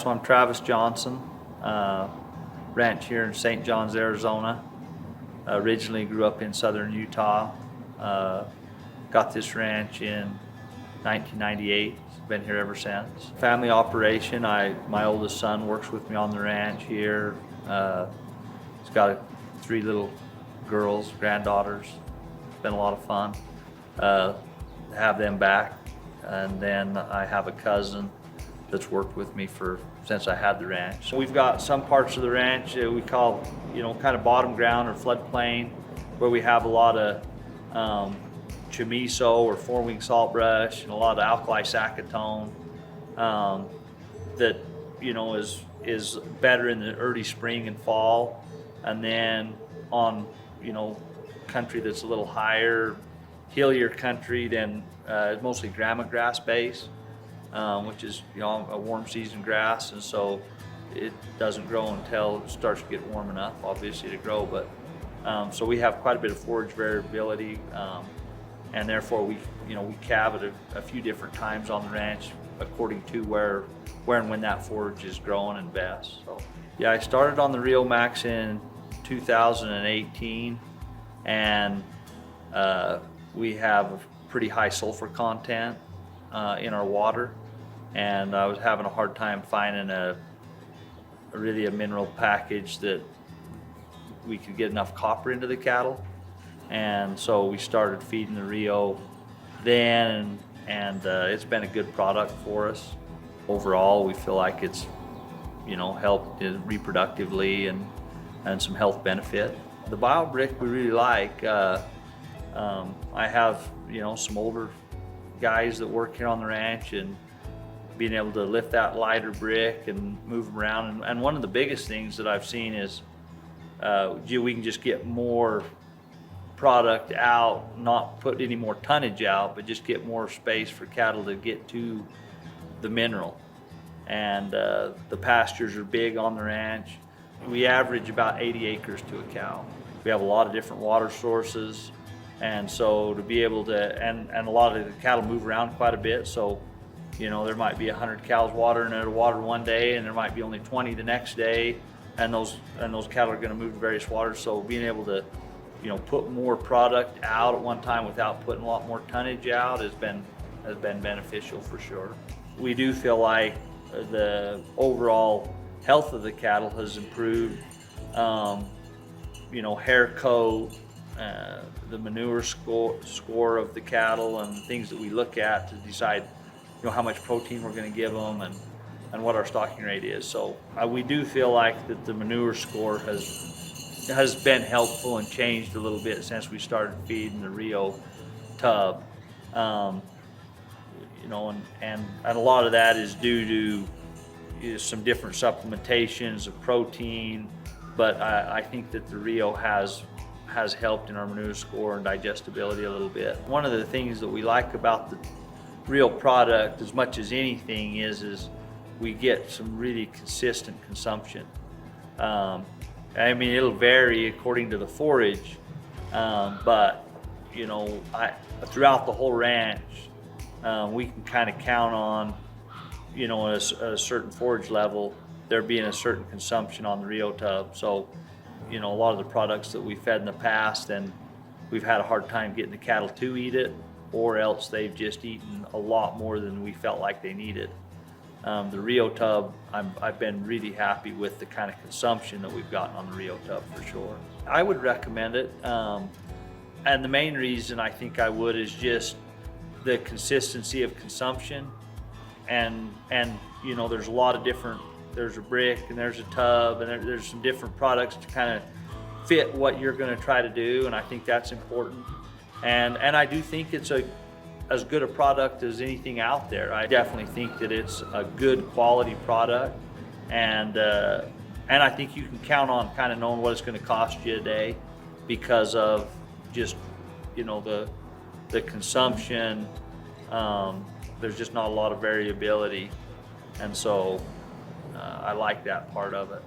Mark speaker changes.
Speaker 1: So I'm Travis Johnson, ranch here in St. John's, Arizona. Originally grew up in southern Utah. Got this ranch in 1998. Been here ever since. Family operation. My oldest son works with me on the ranch here. He's got 3 little girls, granddaughters. It's been a lot of fun to have them back. And then I have a cousin that's worked with me since I had the ranch. So we've got some parts of the ranch we call, kind of bottom ground or floodplain, where we have a lot of chamise or 4-wing saltbrush and a lot of alkali sacaton that is better in the early spring and fall. And then on country that's a little higher, hillier country, then it's mostly grama grass base, which is a warm season grass, and so it doesn't grow until it starts to get warm enough, obviously, to grow. But so we have quite a bit of forage variability, and therefore we calve at a few different times on the ranch according to where and when that forage is growing and best. So yeah, I started on the Riomax in 2018, and we have a pretty high sulfur content in our water, and I was having a hard time finding a mineral package that we could get enough copper into the cattle, and so we started feeding the Rio then, and it's been a good product for us. Overall, we feel like it's helped reproductively and some health benefit. The bio brick we really like. I have some older guys that work here on the ranch, and being able to lift that lighter brick and move them around. And one of the biggest things that I've seen is we can just get more product out, not put any more tonnage out, but just get more space for cattle to get to the mineral. And the pastures are big on the ranch. We average about 80 acres to a cow. We have a lot of different water sources, and so to be able to, and a lot of the cattle move around quite a bit, so there might be 100 cows watering at a water one day, and there might be only 20 the next day, and those cattle are going to move to various waters. So being able to put more product out at one time without putting a lot more tonnage out has been beneficial for sure. We do feel like the overall health of the cattle has improved. Hair coat, the manure score of the cattle, and things that we look at to decide how much protein we're going to give them and what our stocking rate is. So we do feel like that the manure score has been helpful and changed a little bit since we started feeding the Rio tub. And a lot of that is due to some different supplementations of protein, but I think that the Rio has helped in our manure score and digestibility a little bit. One of the things that we like about the Rio product as much as anything is we get some really consistent consumption. It'll vary according to the forage, but throughout the whole ranch, we can kind of count on at a certain forage level there being a certain consumption on the Rio tub. So a lot of the products that we fed in the past, and we've had a hard time getting the cattle to eat it, or else they've just eaten a lot more than we felt like they needed. The Rio tub, I've been really happy with the kind of consumption that we've gotten on the Rio tub for sure. I would recommend it, and the main reason I think I would is just the consistency of consumption, and there's a lot of different. There's a brick and there's a tub, and there's some different products to kind of fit what you're going to try to do, and I think that's important. And I do think it's as good a product as anything out there. I definitely think that it's a good quality product, and I think you can count on kind of knowing what it's going to cost you a day because of just the consumption. There's just not a lot of variability, and so I like that part of it.